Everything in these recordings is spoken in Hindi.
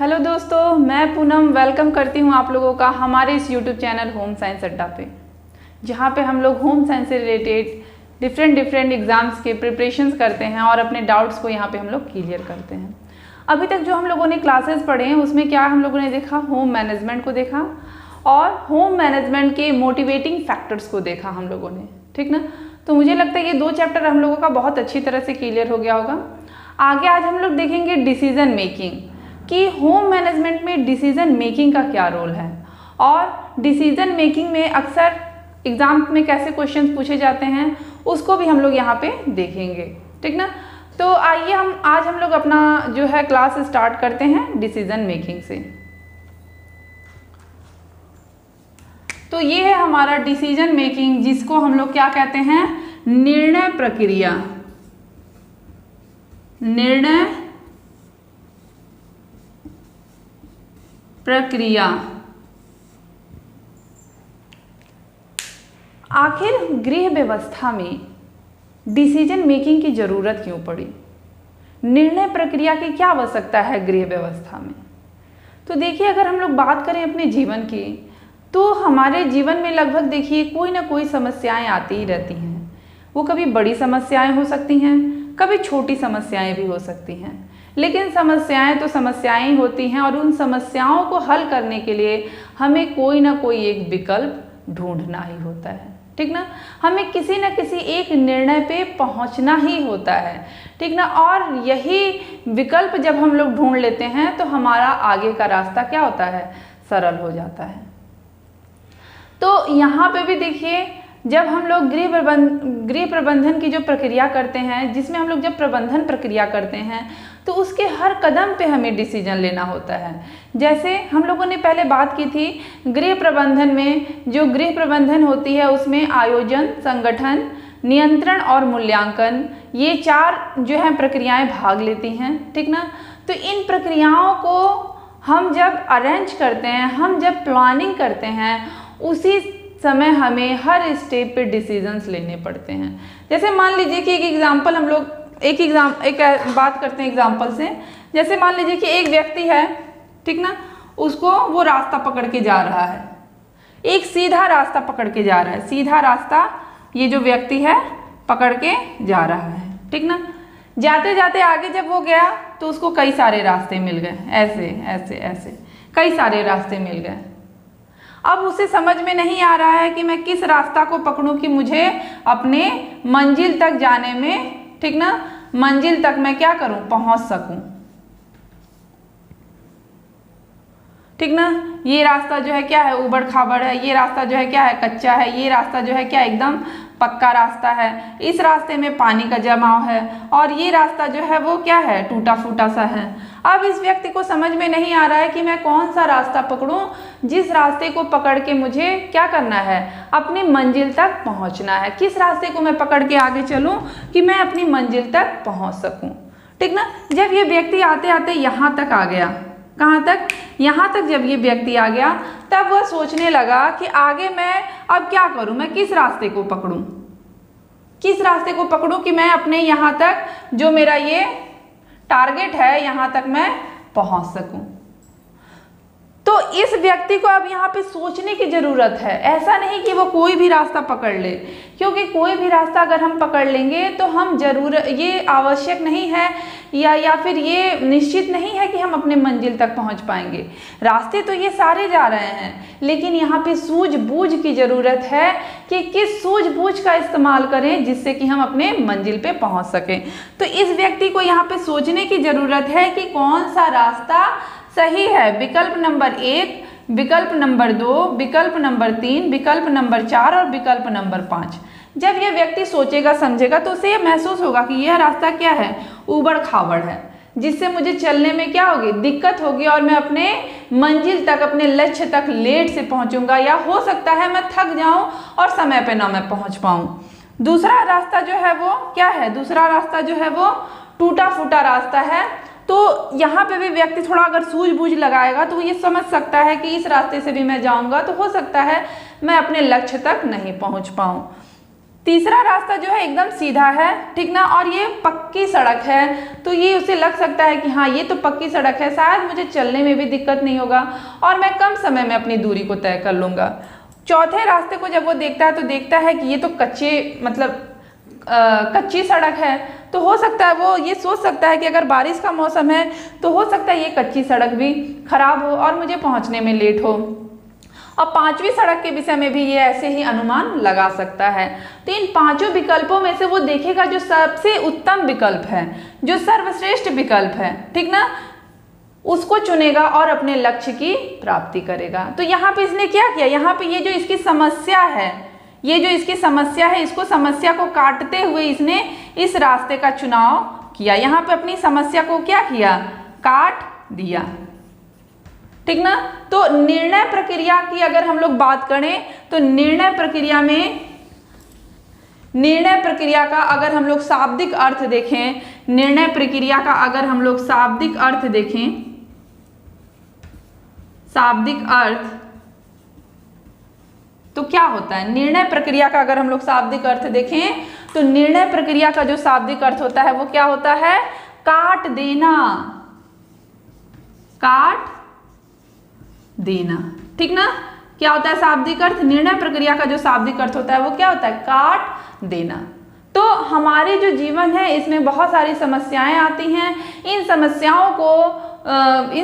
हेलो दोस्तों, मैं पूनम वेलकम करती हूँ आप लोगों का हमारे इस यूट्यूब चैनल होम साइंस अड्डा पे, जहाँ पे हम लोग होम साइंस से रिलेटेड डिफरेंट एग्ज़ाम्स के प्रिपरेशंस करते हैं और अपने डाउट्स को यहाँ पे हम लोग क्लियर करते हैं। अभी तक जो हम लोगों ने क्लासेस पढ़े हैं उसमें क्या हम लोगों ने देखा, होम मैनेजमेंट को देखा और होम मैनेजमेंट के मोटिवेटिंग फैक्टर्स को देखा हम लोगों ने, ठीक ना। तो मुझे लगता है ये 2 चैप्टर हम लोगों का बहुत अच्छी तरह से क्लियर हो गया होगा। आगे आज हम लोग देखेंगे डिसीजन मेकिंग, कि होम मैनेजमेंट में डिसीजन मेकिंग का क्या रोल है और डिसीजन मेकिंग में अक्सर एग्जाम में कैसे क्वेश्चंस पूछे जाते हैं उसको भी हम लोग यहाँ पे देखेंगे, ठीक ना। तो आइए आज हम लोग अपना जो है क्लास स्टार्ट करते हैं डिसीजन मेकिंग से। तो ये है हमारा डिसीजन मेकिंग, जिसको हम लोग क्या कहते हैं, निर्णय प्रक्रिया। निर्णय प्रक्रिया। आखिर गृह व्यवस्था में डिसीजन मेकिंग की जरूरत क्यों पड़ी? निर्णय प्रक्रिया की क्या आवश्यकता है गृह व्यवस्था में? तो देखिए, अगर हम लोग बात करें अपने जीवन की, तो हमारे जीवन में लगभग देखिए कोई ना कोई समस्याएं आती ही रहती हैं। वो कभी बड़ी समस्याएं हो सकती हैं, कभी छोटी समस्याएं भी हो सकती हैं, लेकिन समस्याएं तो समस्याएं ही होती हैं और उन समस्याओं को हल करने के लिए हमें कोई ना कोई एक विकल्प ढूंढना ही होता है, ठीक ना। हमें किसी न किसी एक निर्णय पे पहुंचना ही होता है, ठीक ना। और यही विकल्प जब हम लोग ढूंढ लेते हैं तो हमारा आगे का रास्ता क्या होता है, सरल हो जाता है। तो यहाँ पे भी देखिए, जब हम लोग गृह प्रबंधन की जो प्रक्रिया करते हैं, जिसमें हम लोग जब प्रबंधन प्रक्रिया करते हैं तो उसके हर कदम पे हमें डिसीजन लेना होता है। जैसे हम लोगों ने पहले बात की थी, गृह प्रबंधन में जो गृह प्रबंधन होती है उसमें आयोजन, संगठन, नियंत्रण और मूल्यांकन, ये 4 जो है प्रक्रियाएं भाग लेती हैं, ठीक ना। तो इन प्रक्रियाओं को हम जब अरेंज करते हैं, हम जब प्लानिंग करते हैं, उसी समय हमें हर स्टेप पे डिसीजंस लेने पड़ते हैं। जैसे मान लीजिए कि एक बात करते हैं एग्जाम्पल से। जैसे मान लीजिए कि एक व्यक्ति है, ठीक ना, उसको वो रास्ता पकड़ के जा रहा है, एक सीधा रास्ता पकड़ के जा रहा है, सीधा रास्ता ये जो व्यक्ति है पकड़ के जा रहा है, ठीक ना। जाते जाते आगे जब वो गया तो उसको कई सारे रास्ते मिल गए, ऐसे ऐसे ऐसे कई सारे रास्ते मिल गए। अब उसे समझ में नहीं आ रहा है कि मैं किस रास्ता को पकड़ूं कि मुझे अपने मंजिल तक जाने में, ठीक ना, मंजिल तक मैं क्या करूं, पहुंच सकूं, ठीक ना। ये रास्ता जो है क्या है, उबड़ खाबड़ है, ये रास्ता जो है क्या है, कच्चा है, ये रास्ता जो है क्या एकदम पक्का रास्ता है, इस रास्ते में पानी का जमाव है और ये रास्ता जो है वो क्या है, टूटा फूटा सा है। अब इस व्यक्ति को समझ में नहीं आ रहा है कि मैं कौन सा रास्ता पकड़ूं, जिस रास्ते को पकड़ के मुझे क्या करना है, अपनी मंजिल तक पहुंचना है। किस रास्ते को मैं पकड़ के आगे चलूं कि मैं अपनी मंजिल तक पहुंच सकूं, ठीक ना। जब ये व्यक्ति आते आते यहाँ तक आ गया, कहाँ तक, यहाँ तक जब ये व्यक्ति आ गया, तब वह सोचने लगा कि आगे मैं अब क्या करूं, मैं किस रास्ते को पकड़ूं, किस रास्ते को पकड़ूं कि मैं अपने यहाँ तक जो मेरा ये टारगेट है यहाँ तक मैं पहुँच सकूं। तो इस व्यक्ति को अब यहाँ पे सोचने की ज़रूरत है। ऐसा नहीं कि वो कोई भी रास्ता पकड़ ले, क्योंकि कोई भी रास्ता अगर हम पकड़ लेंगे तो हम जरूर, ये आवश्यक नहीं है या फिर ये निश्चित नहीं है कि हम अपने मंजिल तक पहुँच पाएंगे। रास्ते तो ये सारे जा रहे हैं, लेकिन यहाँ पे सूझबूझ की ज़रूरत है कि किस सूझबूझ का इस्तेमाल करें जिससे कि हम अपने मंजिल पे पहुँच सकें। तो इस व्यक्ति को यहाँ पे सोचने की ज़रूरत है कि कौन सा रास्ता सही है। विकल्प नंबर 1, विकल्प नंबर 2, विकल्प नंबर 3, विकल्प नंबर 4 और विकल्प नंबर 5। जब यह व्यक्ति सोचेगा समझेगा तो उसे यह महसूस होगा कि यह रास्ता क्या है, उबड़ खाबड़ है, जिससे मुझे चलने में क्या होगी, दिक्कत होगी और मैं अपने मंजिल तक, अपने लक्ष्य तक लेट से पहुंचूंगा, या हो सकता है मैं थक जाऊं और समय पे ना मैं पहुंच पाऊं। दूसरा रास्ता जो है वो क्या है, दूसरा रास्ता जो है वो टूटा फूटा रास्ता है। तो यहाँ पे भी व्यक्ति थोड़ा अगर सूझबूझ लगाएगा तो ये समझ सकता है कि इस रास्ते से भी मैं जाऊँगा तो हो सकता है मैं अपने लक्ष्य तक नहीं पहुँच पाऊँ। तीसरा रास्ता जो है एकदम सीधा है, ठीक ना, और ये पक्की सड़क है, तो ये उसे लग सकता है कि हाँ ये तो पक्की सड़क है, शायद मुझे चलने में भी दिक्कत नहीं होगा और मैं कम समय में अपनी दूरी को तय कर लूँगा। चौथे रास्ते को जब वो देखता है तो देखता है कि ये तो कच्ची सड़क है, तो हो सकता है वो ये सोच सकता है कि अगर बारिश का मौसम है तो हो सकता है ये कच्ची सड़क भी खराब हो और मुझे पहुँचने में लेट हो। और पांचवी सड़क के विषय में भी ये ऐसे ही अनुमान लगा सकता है। तो इन पांचों विकल्पों में से वो देखेगा जो सबसे उत्तम विकल्प है, जो सर्वश्रेष्ठ विकल्प है, ठीक ना, उसको चुनेगा और अपने लक्ष्य की प्राप्ति करेगा। तो यहाँ पे इसने क्या किया, यहाँ पे ये जो इसकी समस्या है, इसको समस्या को काटते हुए इसने इस रास्ते का चुनाव किया। यहाँ पे अपनी समस्या को क्या किया, काट दिया, ठीक ना। तो निर्णय प्रक्रिया की अगर हम लोग बात करें तो निर्णय प्रक्रिया का अगर हम लोग शाब्दिक अर्थ देखें, निर्णय प्रक्रिया का अगर हम लोग शाब्दिक अर्थ देखें, शाब्दिक अर्थ तो क्या होता है, निर्णय प्रक्रिया का अगर हम लोग शाब्दिक अर्थ देखें तो निर्णय प्रक्रिया का जो शाब्दिक अर्थ होता है वो क्या होता है, काट देना, काट देना, ठीक ना। क्या होता है शाब्दिक अर्थ, निर्णय प्रक्रिया का जो शाब्दिक अर्थ होता है वो क्या होता है, काट देना। तो हमारे जो जीवन है इसमें बहुत सारी समस्याएं आती हैं, इन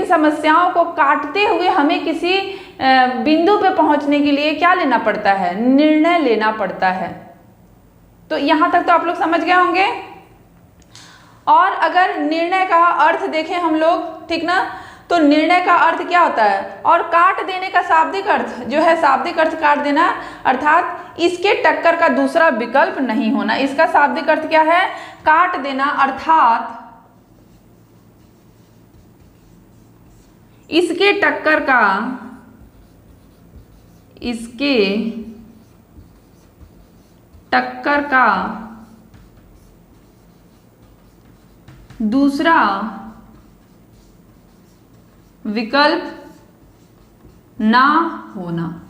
समस्याओं को काटते हुए हमें किसी बिंदु पे पहुंचने के लिए क्या लेना पड़ता है, निर्णय लेना पड़ता है। तो यहां तक तो आप लोग समझ गए होंगे। और अगर निर्णय का अर्थ देखें हम लोग, ठीक ना, तो निर्णय का अर्थ क्या होता है, और काट देने का शाब्दिक अर्थ जो है, शाब्दिक अर्थ काट देना अर्थात इसके टक्कर का दूसरा विकल्प नहीं होना। इसका शाब्दिक अर्थ क्या है, काट देना अर्थात इसके टक्कर का दूसरा विकल्प ना होना,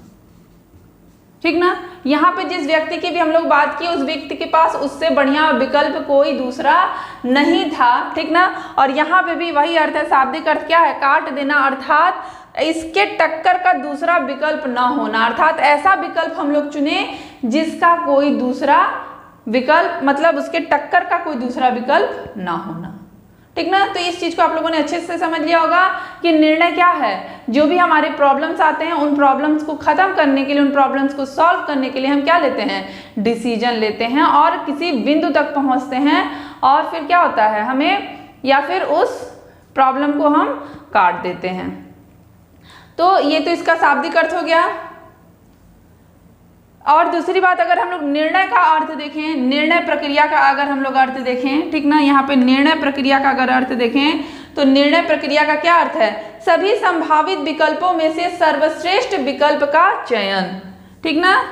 ठीक ना। यहाँ पे जिस व्यक्ति की भी हम लोग बात की, उस व्यक्ति के पास उससे बढ़िया विकल्प कोई दूसरा नहीं था, ठीक ना। और यहाँ पे भी वही अर्थ है, शाब्दिक अर्थ क्या है, काट देना अर्थात इसके टक्कर का दूसरा विकल्प ना होना, अर्थात ऐसा विकल्प हम लोग चुने जिसका कोई दूसरा विकल्प, मतलब उसके टक्कर का कोई दूसरा विकल्प ना होना, ठीक ना। तो इस चीज को आप लोगों ने अच्छे से समझ लिया होगा कि निर्णय क्या है, जो भी हमारे प्रॉब्लम्स आते हैं उन प्रॉब्लम्स को खत्म करने के लिए, उन प्रॉब्लम्स को सॉल्व करने के लिए हम क्या लेते हैं, डिसीजन लेते हैं और किसी बिंदु तक पहुंचते हैं और फिर क्या होता है हमें, या फिर उस प्रॉब्लम को हम काट देते हैं। तो ये तो इसका शाब्दिक अर्थ हो गया। और दूसरी बात, अगर हम लोग निर्णय का अर्थ देखें, निर्णय प्रक्रिया का अगर हम लोग अर्थ देखें, ठीक ना, यहाँ पे निर्णय प्रक्रिया का अगर अर्थ देखें तो निर्णय प्रक्रिया का क्या अर्थ है, सभी संभावित विकल्पों में से सर्वश्रेष्ठ विकल्प का चयन, ठीक ना,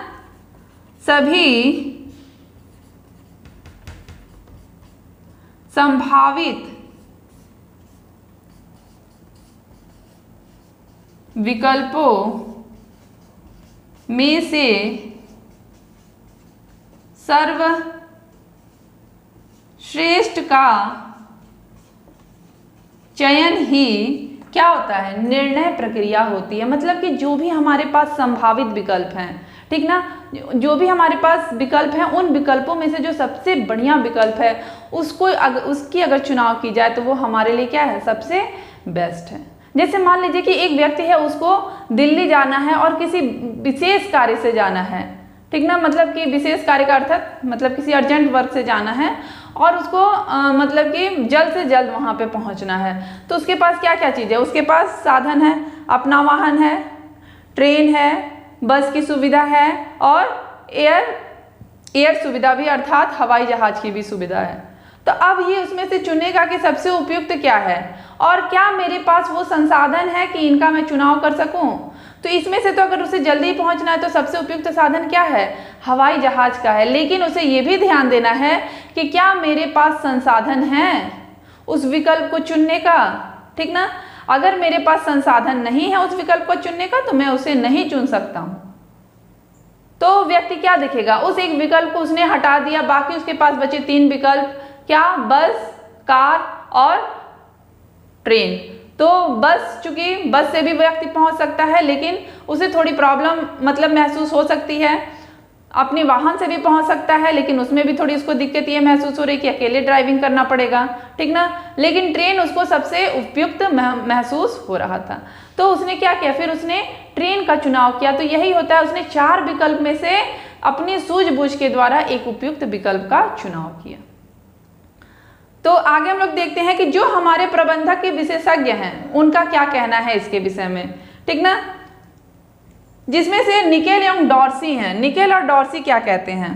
सभी संभावित विकल्पों में से सर्वश्रेष्ठ का चयन ही क्या होता है, निर्णय प्रक्रिया होती है। मतलब कि जो भी हमारे पास संभावित विकल्प हैं, ठीक ना, जो भी हमारे पास विकल्प हैं, उन विकल्पों में से जो सबसे बढ़िया विकल्प है उसकी अगर चुनाव की जाए तो वो हमारे लिए क्या है, सबसे बेस्ट है। जैसे मान लीजिए कि एक व्यक्ति है, उसको दिल्ली जाना है और किसी विशेष कार्य से जाना है, ठीक ना, मतलब कि विशेष कार्य का अर्थात मतलब किसी अर्जेंट वर्क से जाना है और उसको मतलब कि जल्द से जल्द वहाँ पे पहुँचना है। तो उसके पास क्या क्या चीज़ है, उसके पास साधन है, अपना वाहन है, ट्रेन है, बस की सुविधा है और एयर सुविधा भी अर्थात हवाई जहाज की भी सुविधा है। तो अब ये उसमें से चुनेगा कि सबसे उपयुक्त क्या है और क्या मेरे पास वो संसाधन है कि इनका मैं चुनाव कर सकूं। तो इसमें से तो अगर उसे जल्दी पहुंचना है तो सबसे उपयुक्त साधन क्या है, हवाई जहाज का है। लेकिन उसे ये भी ध्यान देना है कि क्या मेरे पास संसाधन है उस विकल्प को चुनने का, ठीक ना। अगर मेरे पास संसाधन नहीं है उस विकल्प को चुनने का तो मैं उसे नहीं चुन सकता हूँ। तो व्यक्ति क्या देखेगा, उस एक विकल्प को उसने हटा दिया, बाकी उसके पास बचे 3 विकल्प, क्या, बस, कार और ट्रेन। तो बस, चूंकि बस से भी व्यक्ति पहुंच सकता है, लेकिन उसे थोड़ी प्रॉब्लम मतलब महसूस हो सकती है। अपने वाहन से भी पहुंच सकता है, लेकिन उसमें भी थोड़ी उसको दिक्कत ये महसूस हो रही कि अकेले ड्राइविंग करना पड़ेगा, ठीक ना। लेकिन ट्रेन उसको सबसे उपयुक्त महसूस हो रहा था, तो उसने क्या किया, फिर उसने ट्रेन का चुनाव किया। तो यही होता है, उसने 4 विकल्प में से अपनी सूझबूझ के द्वारा एक उपयुक्त विकल्प का चुनाव किया। तो आगे हम लोग देखते हैं कि जो हमारे प्रबंधक के विशेषज्ञ हैं उनका क्या कहना है इसके विषय में, ठीक ना। जिसमें से निकेल एवं डॉर्सी हैं। निकेल और डॉर्सी क्या कहते हैं,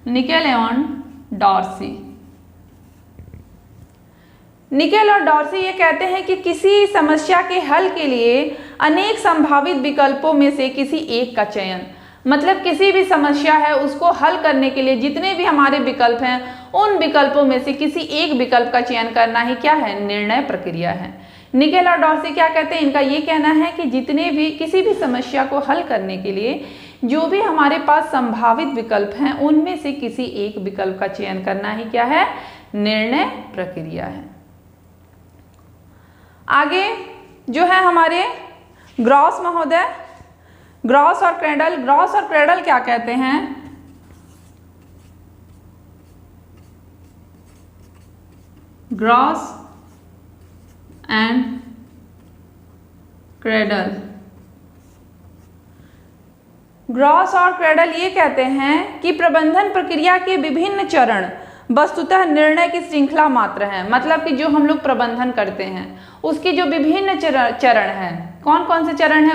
निकेल एवं डॉर्सी। निकेल और डॉर्सी ये कहते हैं कि किसी समस्या के हल के लिए अनेक संभावित विकल्पों में से किसी एक का चयन, मतलब किसी भी समस्या है उसको हल करने के लिए जितने भी हमारे विकल्प हैं उन विकल्पों में से किसी एक विकल्प का चयन करना ही क्या है, निर्णय प्रक्रिया है। निकेल और डॉर्सी क्या कहते हैं, इनका ये कहना है कि जितने भी किसी भी समस्या को हल करने के लिए जो भी हमारे पास संभावित विकल्प हैं उनमें से किसी एक विकल्प का चयन करना ही क्या है, निर्णय प्रक्रिया है। आगे जो है हमारे ग्रॉस महोदय, ग्रॉस और क्रेडल। ग्रॉस और क्रेडल क्या कहते हैं, ग्रॉस एंड क्रेडल। ग्रॉस और क्रेडल ये कहते हैं कि प्रबंधन प्रक्रिया के विभिन्न चरण वस्तुतः निर्णय की श्रृंखला मात्र हैं। मतलब कि जो हम लोग प्रबंधन करते हैं उसके जो विभिन्न चरण हैं, कौन कौन से चरण हैं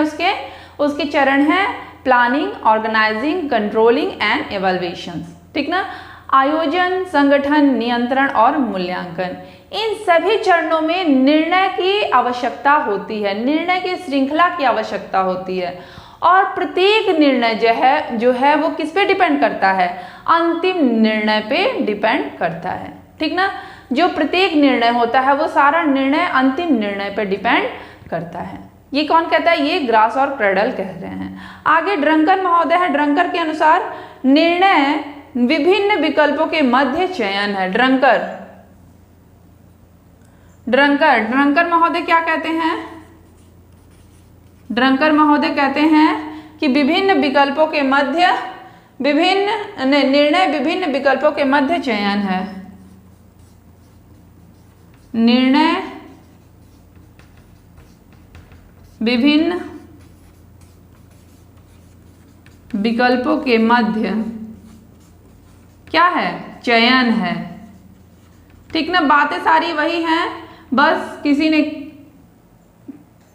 उसके चरण हैं planning, organising, controlling and evaluation, ठीक ना। आयोजन, संगठन, नियंत्रण और मूल्यांकन, इन सभी चरणों में निर्णय की आवश्यकता होती है, निर्णय की श्रृंखला की आवश्यकता होती है। और प्रत्येक निर्णय जो है वो किस पे डिपेंड करता है, अंतिम निर्णय पे डिपेंड करता है, ठीक ना। जो प्रत्येक निर्णय होता है वो सारा निर्णय अंतिम निर्णय पे डिपेंड करता है। ये कौन कहता है, ये ग्रास और क्रेडल कह रहे हैं। आगे ड्रंकर महोदय है। ड्रंकर के अनुसार निर्णय विभिन्न विकल्पों के मध्य चयन है। ड्रंकर महोदय क्या कहते हैं, ड्रंकर महोदय कहते हैं कि विभिन्न विकल्पों के मध्य निर्णय विभिन्न विकल्पों के मध्य चयन है। निर्णय विभिन्न विकल्पों के मध्य क्या है, चयन है, ठीक ना। बातें सारी वही हैं, बस किसी ने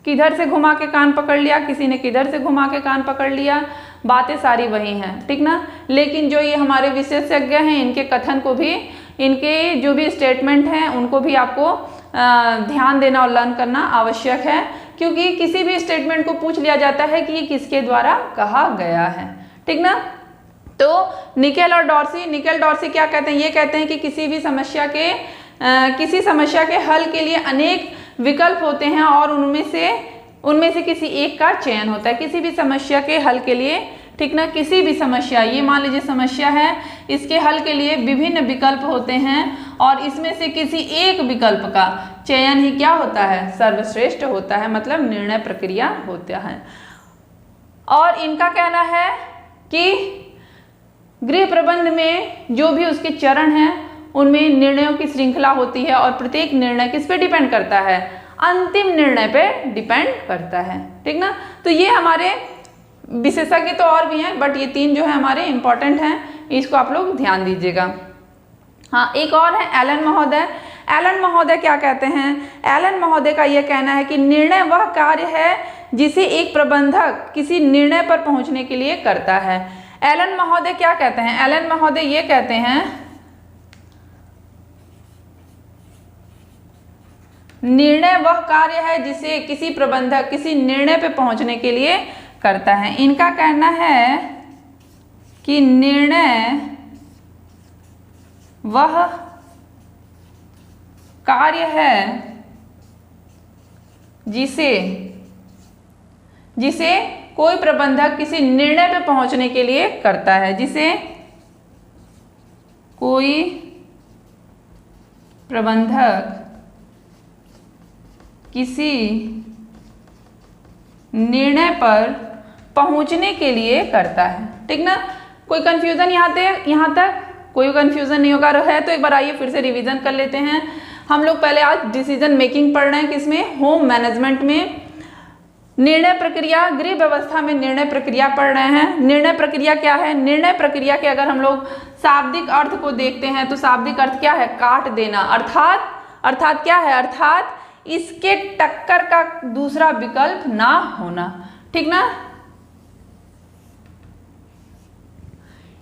किधर से घुमा के कान पकड़ लिया, किसी ने किधर से घुमा के कान पकड़ लिया, बातें सारी वही हैं, ठीक ना। लेकिन जो ये हमारे विशेषज्ञ हैं इनके कथन को भी, इनके जो भी स्टेटमेंट हैं उनको भी आपको ध्यान देना और लर्न करना आवश्यक है, क्योंकि किसी भी स्टेटमेंट को पूछ लिया जाता है कि ये किसके द्वारा कहा गया है, ठीक ना। तो निकेल और डॉर्सी क्या कहते हैं, ये कहते हैं कि किसी समस्या के हल के लिए अनेक विकल्प होते हैं और उनमें से किसी एक का चयन होता है। किसी भी समस्या के हल के लिए, ठीक ना, किसी भी समस्या, ये मान लीजिए समस्या है, इसके हल के लिए विभिन्न विकल्प होते हैं और इसमें से किसी एक विकल्प का चयन ही क्या होता है, सर्वश्रेष्ठ होता है, मतलब निर्णय प्रक्रिया होता है। और इनका कहना है कि गृह प्रबंध में जो भी उसके चरण हैं उनमें निर्णयों की श्रृंखला होती है और प्रत्येक निर्णय किस पे डिपेंड करता है, अंतिम निर्णय पे डिपेंड करता है, ठीक ना। तो ये हमारे विशेषज्ञ तो और भी हैं, बट ये 3 जो है हमारे इंपॉर्टेंट हैं, इसको आप लोग ध्यान दीजिएगा। हाँ, एक और है एलन महोदय। एलन महोदय क्या कहते हैं, एलन महोदय का यह कहना है कि निर्णय वह कार्य है जिसे एक प्रबंधक किसी निर्णय पर पहुंचने के लिए करता है। एलन महोदय क्या कहते हैं, एलन महोदय ये कहते हैं निर्णय वह कार्य है जिसे किसी प्रबंधक किसी निर्णय पे पहुंचने के लिए करता है। इनका कहना है कि निर्णय वह कार्य है जिसे कोई प्रबंधक किसी निर्णय पे पहुंचने के लिए करता है, जिसे कोई प्रबंधक किसी निर्णय पर पहुंचने के लिए करता है। ठीक ना, कोई कंफ्यूजन यहाँ तक कोई कंफ्यूजन नहीं होगा है तो एक बार आइए फिर से रिवीजन कर लेते हैं। हम लोग पहले आज डिसीजन मेकिंग पढ़ रहे हैं, किसमें, होम मैनेजमेंट में। निर्णय प्रक्रिया, गृह व्यवस्था में निर्णय प्रक्रिया पढ़ रहे हैं। निर्णय प्रक्रिया क्या है? निर्णय प्रक्रिया के अगर हम लोग शाब्दिक अर्थ को देखते हैं तो शाब्दिक अर्थ क्या है? काट देना। अर्थात क्या है? अर्थात इसके टक्कर का दूसरा विकल्प ना होना। ठीक ना,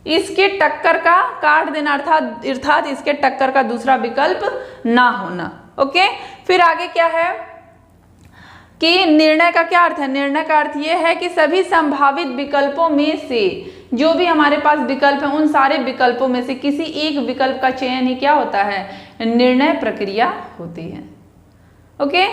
इसके टक्कर का काट देना अर्थात इसके टक्कर का दूसरा विकल्प ना होना। ओके, फिर आगे क्या है कि निर्णय का क्या अर्थ है? निर्णय का अर्थ यह है कि सभी संभावित विकल्पों में से जो भी हमारे पास विकल्प है उन सारे विकल्पों में से किसी एक विकल्प का चयन ही क्या होता है? निर्णय प्रक्रिया होती है। ओके,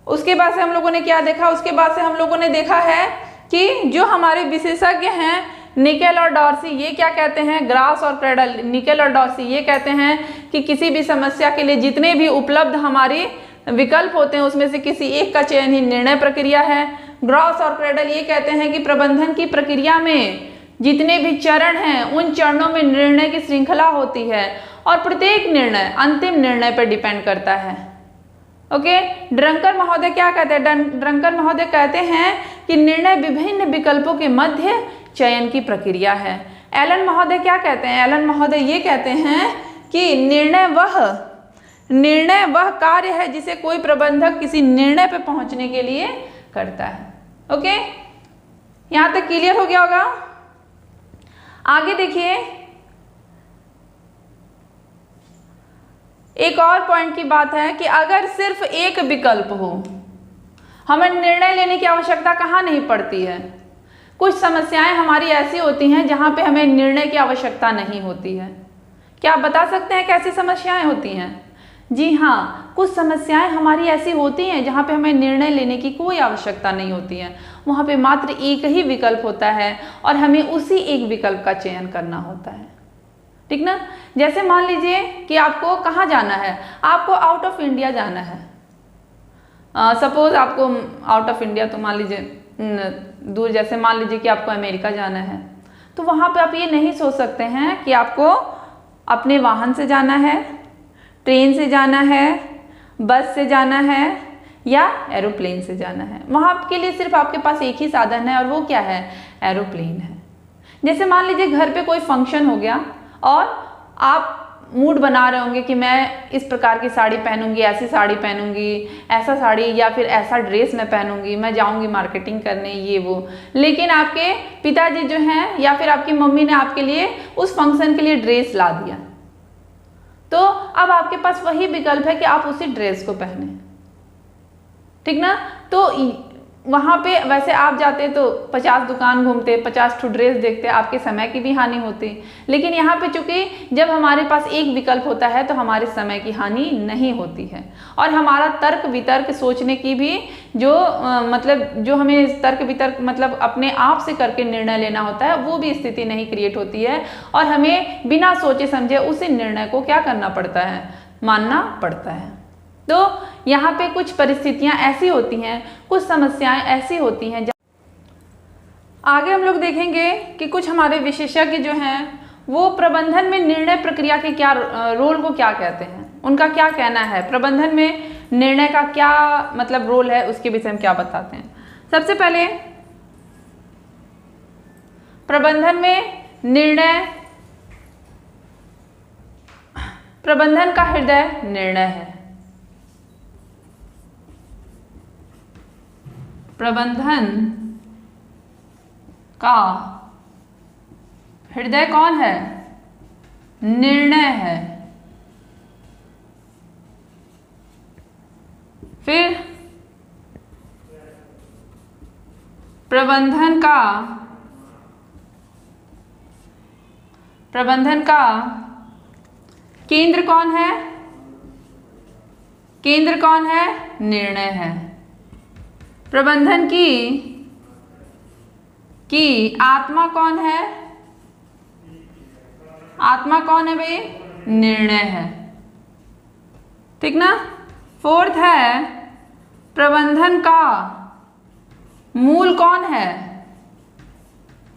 उसके बाद से हम लोगों ने क्या देखा? उसके बाद से हम लोगों ने देखा है कि जो हमारे विशेषज्ञ हैं निकेल और डॉर्सी, ये क्या कहते हैं? ग्रास और क्रेडल, निकेल और डॉर्सी ये कहते हैं कि किसी भी समस्या के लिए जितने भी उपलब्ध हमारे विकल्प होते हैं उसमें से किसी एक का चयन ही निर्णय प्रक्रिया है। ग्रास और क्रेडल ये कहते हैं कि प्रबंधन की प्रक्रिया में जितने भी चरण हैं उन चरणों में निर्णय की श्रृंखला होती है और प्रत्येक निर्णय अंतिम निर्णय पर डिपेंड करता है। ओके, ड्रंकर महोदय क्या कहते हैं? ड्रंकर महोदय कहते हैं कि निर्णय विभिन्न विकल्पों के मध्य चयन की प्रक्रिया है। एलन महोदय क्या कहते हैं? एलन महोदय ये कहते हैं कि निर्णय वह कार्य है जिसे कोई प्रबंधक किसी निर्णय पर पहुंचने के लिए करता है। ओके, यहां तक क्लियर हो गया होगा। आगे देखिए, एक और पॉइंट की बात है कि अगर सिर्फ एक विकल्प हो, हमें निर्णय लेने की आवश्यकता कहाँ नहीं पड़ती है। कुछ समस्याएं हमारी ऐसी होती हैं जहां पे हमें निर्णय की आवश्यकता नहीं होती है। क्या आप बता सकते हैं कैसी समस्याएं होती हैं? जी हाँ, कुछ समस्याएं हमारी ऐसी होती हैं जहां पे हमें निर्णय लेने की कोई आवश्यकता नहीं होती है। वहां पे मात्र एक ही विकल्प होता है और हमें उसी एक विकल्प का चयन करना होता है। ठीक ना, जैसे मान लीजिए कि आपको कहाँ जाना है? आपको आउट ऑफ इंडिया जाना है। सपोज आपको आउट ऑफ इंडिया तो मान लीजिए दूर, जैसे मान लीजिए कि आपको अमेरिका जाना है, तो वहाँ पे आप ये नहीं सोच सकते हैं कि आपको अपने वाहन से जाना है, ट्रेन से जाना है, बस से जाना है या एरोप्लेन से जाना है। वहाँ के लिए सिर्फ आपके पास एक ही साधन है और वो क्या है? एरोप्लेन है। जैसे मान लीजिए घर पे कोई फंक्शन हो गया और आप मूड बना रहे होंगे कि मैं इस प्रकार की साड़ी पहनूंगी, ऐसी साड़ी पहनूंगी, ऐसा साड़ी या फिर ऐसा ड्रेस मैं पहनूंगी, मैं जाऊंगी मार्केटिंग करने, ये वो। लेकिन आपके पिताजी जो हैं या फिर आपकी मम्मी ने आपके लिए उस फंक्शन के लिए ड्रेस ला दिया, तो अब आपके पास वही विकल्प है कि आप उसी ड्रेस को पहने। ठीक ना, तो वहाँ पे वैसे आप जाते तो 50 दुकान घूमते, 50 ठो ड्रेस देखते, आपके समय की भी हानि होती। लेकिन यहाँ पे चूंकि जब हमारे पास एक विकल्प होता है तो हमारे समय की हानि नहीं होती है और हमारा तर्क वितर्क सोचने की भी जो हमें तर्क वितर्क मतलब अपने आप से करके निर्णय लेना होता है वो भी स्थिति नहीं क्रिएट होती है और हमें बिना सोचे समझे उसी निर्णय को क्या करना पड़ता है? मानना पड़ता है। तो यहाँ पे कुछ परिस्थितियाँ ऐसी होती हैं, कुछ समस्याएं ऐसी होती हैं। आगे हम लोग देखेंगे कि कुछ हमारे विशेषज्ञ जो हैं वो प्रबंधन में निर्णय प्रक्रिया के क्या रोल को क्या कहते हैं, उनका क्या कहना है, प्रबंधन में निर्णय का क्या मतलब रोल है, उसके विषय में क्या बताते हैं। सबसे पहले प्रबंधन में निर्णय, प्रबंधन का हृदय निर्णय है। प्रबंधन का हृदय कौन है? निर्णय है। फिर प्रबंधन का केंद्र कौन है? केंद्र कौन है? निर्णय है। प्रबंधन की आत्मा कौन है? आत्मा कौन है भाई? निर्णय है। ठीक ना। फोर्थ है प्रबंधन का मूल कौन है?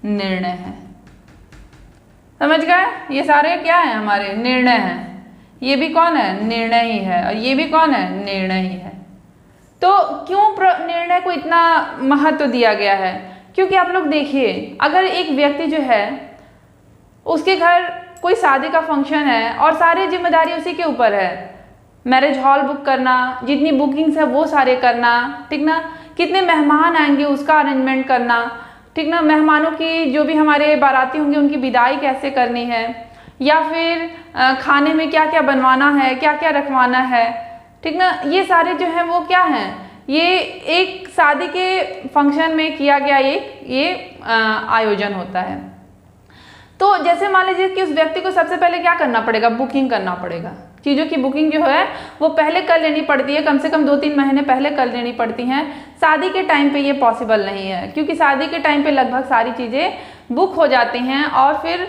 निर्णय है। समझ गए? ये सारे क्या है? हमारे निर्णय हैं। ये भी कौन है? निर्णय ही है। और ये भी कौन है? निर्णय ही है। तो क्यों निर्णय को इतना महत्व दिया गया है? क्योंकि आप लोग देखिए, अगर एक व्यक्ति जो है उसके घर कोई शादी का फंक्शन है और सारी जिम्मेदारी उसी के ऊपर है, मैरिज हॉल बुक करना, जितनी बुकिंग्स है वो सारे करना, ठीक ना, कितने मेहमान आएंगे उसका अरेंजमेंट करना, ठीक ना, मेहमानों की जो भी हमारे बाराती होंगे उनकी विदाई कैसे करनी है, या फिर खाने में क्या क्या बनवाना है, क्या क्या रखवाना है, ठीक ना, ये सारे जो हैं वो क्या हैं? ये एक शादी के फंक्शन में किया गया ये आयोजन होता है। तो जैसे मान लीजिए कि उस व्यक्ति को सबसे पहले क्या करना पड़ेगा? बुकिंग करना पड़ेगा। चीज़ों की बुकिंग जो है वो पहले कर लेनी पड़ती है, कम से कम 2-3 महीने पहले कर लेनी पड़ती हैं। शादी के टाइम पे ये पॉसिबल नहीं है, क्योंकि शादी के टाइम पे लगभग सारी चीज़ें बुक हो जाती हैं और फिर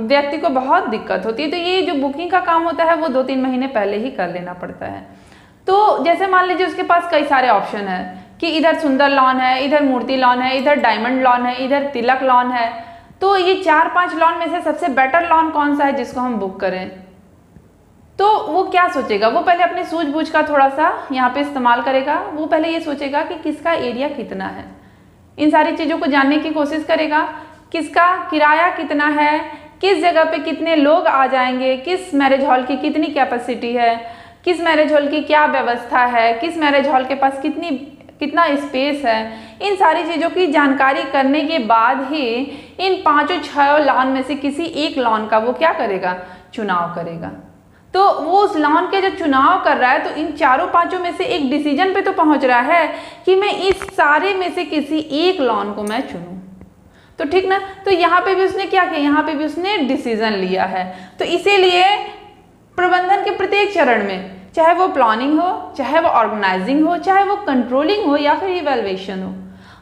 व्यक्ति को बहुत दिक्कत होती है। तो ये जो बुकिंग का काम होता है वो 2-3 महीने पहले ही कर लेना पड़ता है। तो जैसे मान लीजिए उसके पास कई सारे ऑप्शन है कि इधर सुंदर लॉन है, इधर मूर्ति लॉन है, इधर डायमंड लॉन है, इधर तिलक लॉन है। तो ये 4-5 लॉन में से सबसे बेटर लॉन कौन सा है जिसको हम बुक करें? तो वो क्या सोचेगा? वो पहले अपनी सूझबूझ का थोड़ा सा यहाँ पे इस्तेमाल करेगा। वो पहले ये सोचेगा कि किसका एरिया कितना है, इन सारी चीज़ों को जानने की कोशिश करेगा। किसका किराया कितना है, किस जगह पे कितने लोग आ जाएंगे, किस मैरिज हॉल की कितनी कैपेसिटी है, किस मैरिज हॉल की क्या व्यवस्था है, किस मैरिज हॉल के पास कितना स्पेस है। इन सारी चीज़ों की जानकारी करने के बाद ही इन 5-6 लॉन में से किसी एक लॉन का वो क्या करेगा? चुनाव करेगा। तो वो उस लॉन के जो चुनाव कर रहा है, तो इन 4-5 में से एक डिसीजन पे तो पहुंच रहा है कि मैं इस सारे में से किसी एक लॉन को मैं चुनूं। तो ठीक ना। तो यहाँ पे भी उसने क्या किया? यहाँ पे भी उसने डिसीजन लिया है। तो इसीलिए प्रबंधन के प्रत्येक चरण में, चाहे वो प्लानिंग हो, चाहे वो ऑर्गेनाइजिंग हो, चाहे वो कंट्रोलिंग हो या फिर इवैल्यूएशन हो,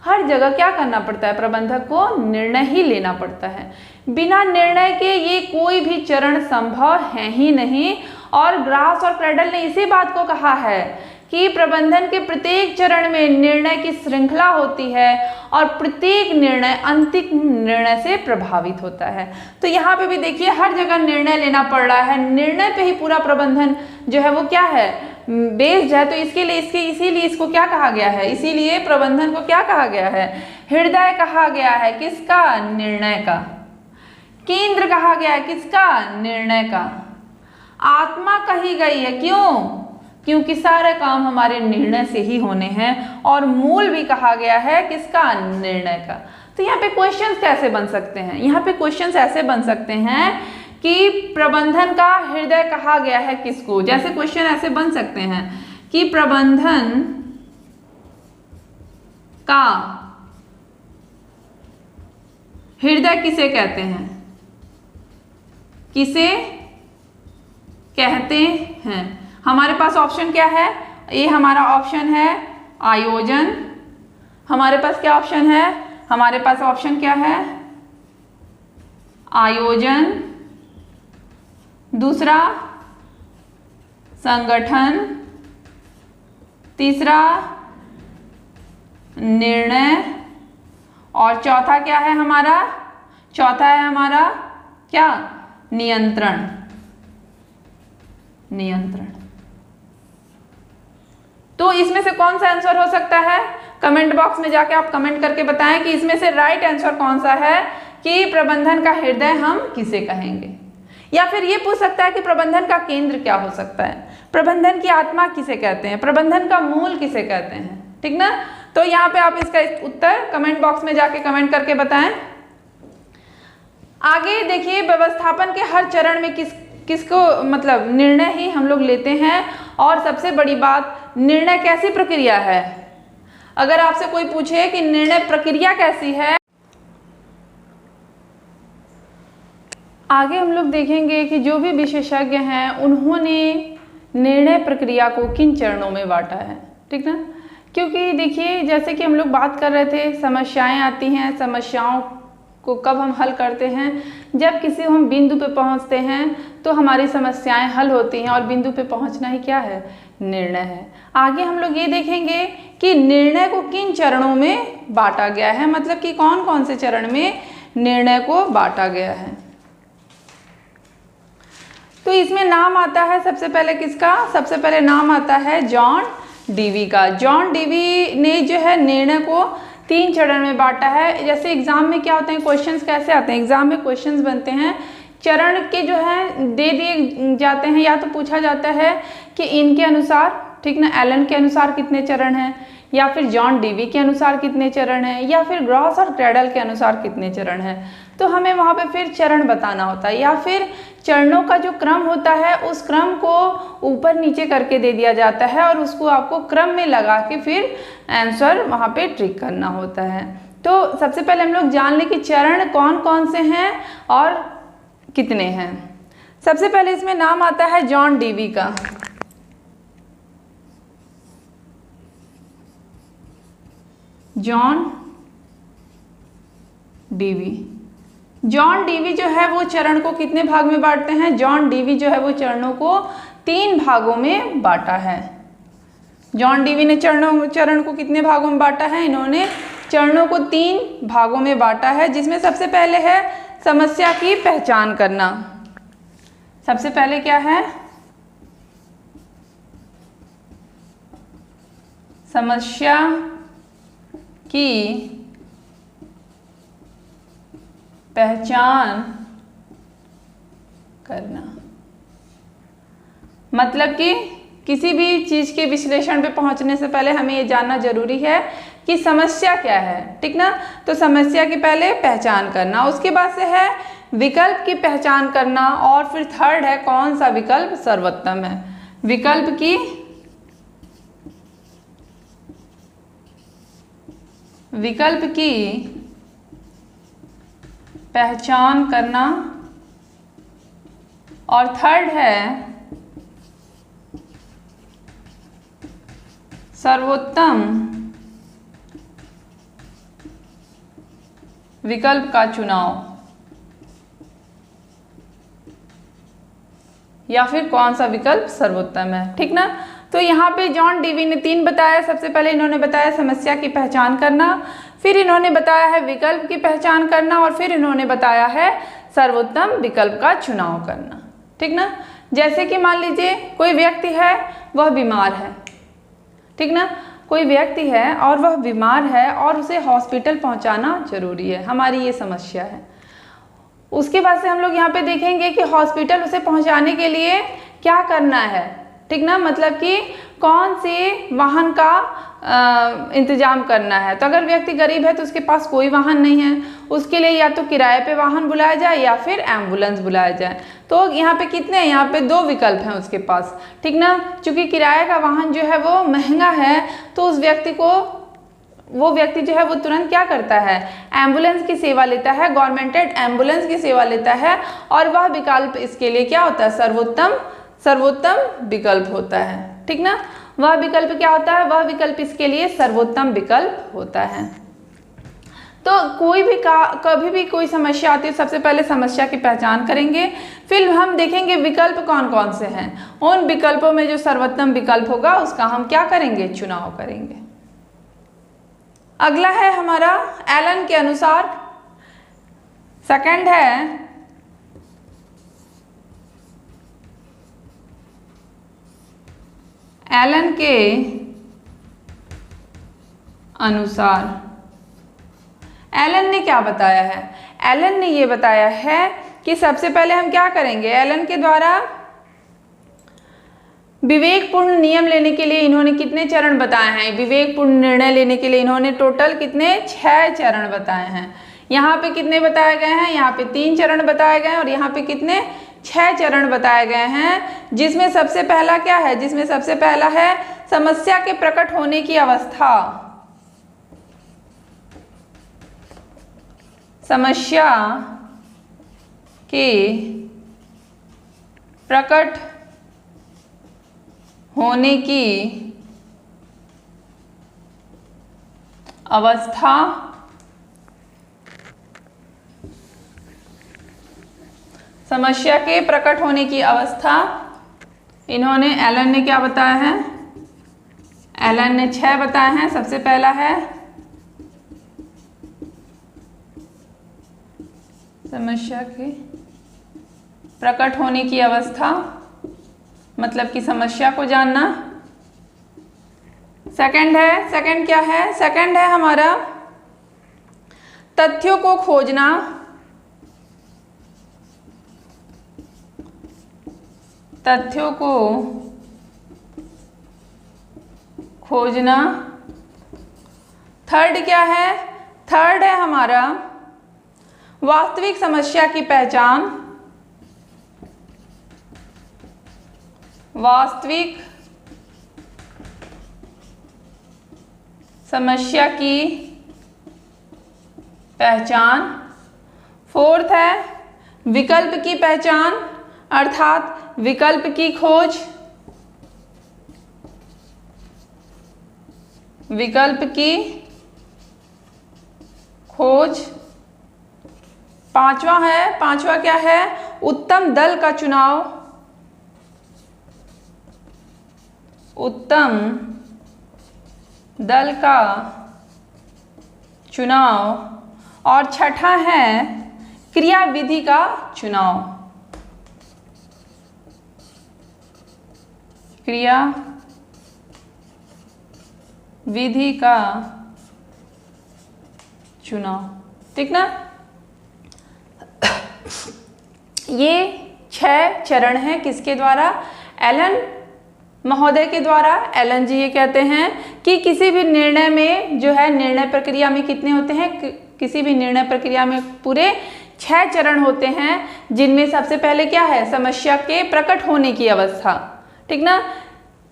हर जगह क्या करना पड़ता है? प्रबंधक को निर्णय ही लेना पड़ता है। बिना निर्णय के ये कोई भी चरण संभव है ही नहीं। और ग्रास और क्रेडल ने इसी बात को कहा है कि प्रबंधन के प्रत्येक चरण में निर्णय की श्रृंखला होती है और प्रत्येक निर्णय अंतिम निर्णय से प्रभावित होता है। तो यहाँ पे भी देखिए, हर जगह निर्णय लेना पड़ रहा है, निर्णय पे ही पूरा प्रबंधन जो है वो क्या है? बेस्ड है। तो इसीलिए इसको क्या कहा गया है? इसीलिए प्रबंधन को क्या कहा गया है? हृदय कहा गया है। किसका? निर्णय का। केंद्र कहा गया है। किसका? निर्णय का। आत्मा कही गई है। क्यों? क्योंकि सारे काम हमारे निर्णय से ही होने हैं। और मूल भी कहा गया है। किसका? निर्णय का। तो यहाँ पे क्वेश्चंस कैसे बन सकते हैं? यहाँ पे क्वेश्चंस ऐसे बन सकते हैं कि प्रबंधन का हृदय कहा गया है किसको? जैसे क्वेश्चन ऐसे बन सकते हैं कि प्रबंधन का हृदय किसे कहते हैं? किसे कहते हैं? हमारे पास ऑप्शन क्या है? ये हमारा ऑप्शन है आयोजन। हमारे पास क्या ऑप्शन है? हमारे पास ऑप्शन क्या है? आयोजन। दूसरा संगठन। तीसरा निर्णय। और चौथा क्या है हमारा? चौथा है हमारा क्या? नियंत्रण। नियंत्रण। तो इसमें से कौन सा आंसर हो सकता है? कमेंट बॉक्स में जाके आप कमेंट करके बताएं कि इसमें से राइट आंसर कौन सा है कि प्रबंधन का हृदय हम किसे कहेंगे। या फिर ये पूछ सकता है कि प्रबंधन का केंद्र क्या हो सकता है, प्रबंधन की आत्मा किसे कहते हैं, प्रबंधन का मूल किसे कहते हैं। ठीक ना। तो यहाँ पे आप इसका उत्तर कमेंट बॉक्स में जाके कमेंट करके बताएं। आगे देखिए, व्यवस्थापन के हर चरण में किसको मतलब निर्णय ही हम लोग लेते हैं। और सबसे बड़ी बात, निर्णय कैसी प्रक्रिया है? अगर आपसे कोई पूछे कि निर्णय प्रक्रिया कैसी है, आगे हम लोग देखेंगे कि जो भी विशेषज्ञ हैं उन्होंने निर्णय प्रक्रिया को किन चरणों में बांटा है, ठीक ना। क्योंकि देखिए जैसे कि हम लोग बात कर रहे थे, समस्याएं आती हैं, समस्याओं को कब हम हल करते हैं, जब किसी हम बिंदु पे पहुंचते हैं तो हमारी समस्याएं हल होती हैं, और बिंदु पे पहुंचना ही क्या है, निर्णय है। आगे हम लोग ये देखेंगे कि निर्णय को किन चरणों में बांटा गया है, मतलब कि कौन कौन से चरण में निर्णय को बांटा गया है। तो इसमें नाम आता है सबसे पहले किसका, सबसे पहले नाम आता है जॉन डीवी का। जॉन डीवी ने जो है निर्णय को 3 चरण में बांटा है। जैसे एग्जाम में क्या होते हैं, क्वेश्चंस कैसे आते हैं, एग्जाम में क्वेश्चंस बनते हैं, चरण के जो है दे दिए जाते हैं, या तो पूछा जाता है कि इनके अनुसार, ठीक ना, एलन के अनुसार कितने चरण हैं, या फिर जॉन डीवी के अनुसार कितने चरण हैं, या फिर ग्रॉस और क्रेडल के अनुसार कितने चरण हैं। तो हमें वहाँ पे फिर चरण बताना होता है, या फिर चरणों का जो क्रम होता है उस क्रम को ऊपर नीचे करके दे दिया जाता है, और उसको आपको क्रम में लगा के फिर आंसर वहाँ पे ट्रिक करना होता है। तो सबसे पहले हम लोग जान लें कि चरण कौन कौन से हैं और कितने हैं। सबसे पहले इसमें नाम आता है जॉन डीवी का। जॉन डीवी, जॉन डीवी जो है वो चरण को कितने भाग में बांटते हैं, जॉन डीवी जो है वो चरणों को 3 भागों में बांटा है। जॉन डीवी ने चरण को कितने भागों में बांटा है, इन्होंने चरणों को 3 भागों में बांटा है, जिसमें सबसे पहले है समस्या की पहचान करना। सबसे पहले क्या है, समस्या की पहचान करना। मतलब कि किसी भी चीज के विश्लेषण पे पहुंचने से पहले हमें ये जानना जरूरी है कि समस्या क्या है, ठीक ना। तो समस्या की पहले पहचान करना, उसके बाद से है विकल्प की पहचान करना, और फिर थर्ड है कौन सा विकल्प सर्वोत्तम है। विकल्प की पहचान करना, और थर्ड है सर्वोत्तम विकल्प का चुनाव, या फिर कौन सा विकल्प सर्वोत्तम है, ठीक ना। तो यहाँ पे जॉन डीवी ने 3 बताया। सबसे पहले इन्होंने बताया समस्या की पहचान करना, फिर इन्होंने बताया है विकल्प की पहचान करना, और फिर इन्होंने बताया है सर्वोत्तम विकल्प का चुनाव करना, ठीक ना। जैसे कि मान लीजिए कोई व्यक्ति है, वह बीमार है, ठीक ना, कोई व्यक्ति है और वह बीमार है और उसे हॉस्पिटल पहुंचाना जरूरी है, हमारी ये समस्या है। उसके बाद से हम लोग यहाँ पे देखेंगे कि हॉस्पिटल उसे पहुंचाने के लिए क्या करना है, ठीक ना, मतलब कि कौन से वाहन का इंतजाम करना है। तो अगर व्यक्ति गरीब है तो उसके पास कोई वाहन नहीं है, उसके लिए या तो किराए पे वाहन बुलाया जाए या फिर एम्बुलेंस बुलाया जाए। तो यहाँ पे कितने हैं, यहाँ पे 2 विकल्प हैं उसके पास, ठीक ना। चूंकि किराए का वाहन जो है वो महंगा है, तो उस व्यक्ति को, वो व्यक्ति जो है वो तुरंत क्या करता है, एम्बुलेंस की सेवा लेता है, गवर्नमेंटेड एम्बुलेंस की सेवा लेता है, और वह विकल्प इसके लिए क्या होता है, सर्वोत्तम विकल्प होता है, ठीक ना। वह विकल्प क्या होता है, वह विकल्प इसके लिए सर्वोत्तम विकल्प होता है। तो कोई भी कभी भी कोई समस्या आती है, सबसे पहले समस्या की पहचान करेंगे, फिर हम देखेंगे विकल्प कौन कौन से हैं, उन विकल्पों में जो सर्वोत्तम विकल्प होगा उसका हम क्या करेंगे, चुनाव करेंगे। अगला है हमारा एलन के अनुसार। सेकंड है एलन के अनुसार। एलन ने क्या बताया है, एलन ने ये बताया है कि सबसे पहले हम क्या करेंगे, एलन के द्वारा विवेकपूर्ण नियम लेने के लिए इन्होंने कितने चरण बताए हैं, विवेकपूर्ण निर्णय लेने के लिए इन्होंने टोटल कितने 6 चरण बताए हैं। यहाँ पे कितने बताए गए हैं, यहाँ पे 3 चरण बताए गए हैं, और यहाँ पे कितने 6 चरण बताए गए हैं। जिसमें सबसे पहला क्या है, जिसमें सबसे पहला है समस्या के प्रकट होने की अवस्था। समस्या के प्रकट होने की अवस्था समस्या के प्रकट होने की अवस्था, इन्होंने एलन ने क्या बताया है, एलन ने 6 बताए हैं। सबसे पहला है समस्या के प्रकट होने की अवस्था, मतलब कि समस्या को जानना। सेकंड क्या है, सेकंड है हमारा तथ्यों को खोजना, तथ्यों को खोजना। थर्ड क्या है, थर्ड है हमारा वास्तविक समस्या की पहचान, वास्तविक समस्या की पहचान। फोर्थ है विकल्प की पहचान, अर्थात विकल्प की खोज, विकल्प की खोज। पांचवा क्या है, उत्तम दल का चुनाव, उत्तम दल का चुनाव। और छठा है क्रिया विधि का चुनाव, क्रिया विधि का चुनाव। ठीक ना, ये 6 चरण हैं किसके द्वारा, एलन महोदय के द्वारा। एलन जी ये कहते हैं कि किसी भी निर्णय में जो है, निर्णय प्रक्रिया में कितने होते हैं, किसी भी निर्णय प्रक्रिया में पूरे 6 चरण होते हैं, जिनमें सबसे पहले क्या है, समस्या के प्रकट होने की अवस्था। ठीक ना,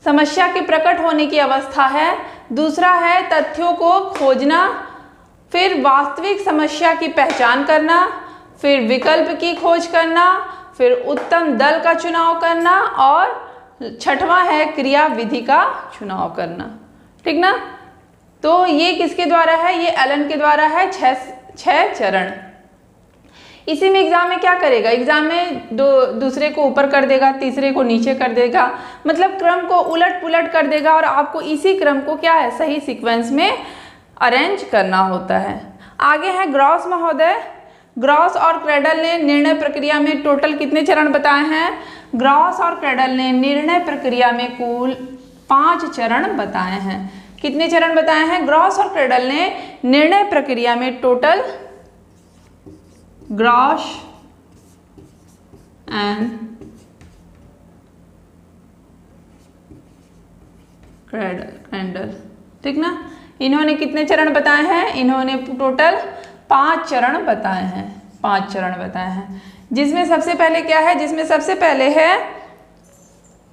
समस्या के प्रकट होने की अवस्था है। दूसरा है तथ्यों को खोजना, फिर वास्तविक समस्या की पहचान करना, फिर विकल्प की खोज करना, फिर उत्तम दल का चुनाव करना, और छठवां है क्रिया विधि का चुनाव करना। ठीक ना, तो ये किसके द्वारा है, ये एलन के द्वारा है, 6 चरण। इसी में एग्जाम में क्या करेगा, एग्जाम में दूसरे को ऊपर कर देगा, तीसरे को नीचे कर देगा, मतलब क्रम को उलट पुलट कर देगा, और आपको इसी क्रम को क्या है, सही सीक्वेंस में अरेंज करना होता है। आगे है ग्रॉस महोदय। ग्रॉस और क्रेडल ने निर्णय प्रक्रिया में टोटल कितने चरण बताए हैं, ग्रॉस और क्रेडल ने निर्णय प्रक्रिया में कुल 5 चरण बताए हैं। कितने चरण बताए हैं, ग्रॉस और क्रेडल ने निर्णय प्रक्रिया में टोटल, ग्रॉस एंड क्रेडल, ठीक ना, इन्होंने कितने चरण बताए हैं, इन्होंने टोटल 5 चरण बताए हैं, 5 चरण बताए हैं। जिसमें सबसे पहले क्या है, जिसमें सबसे पहले है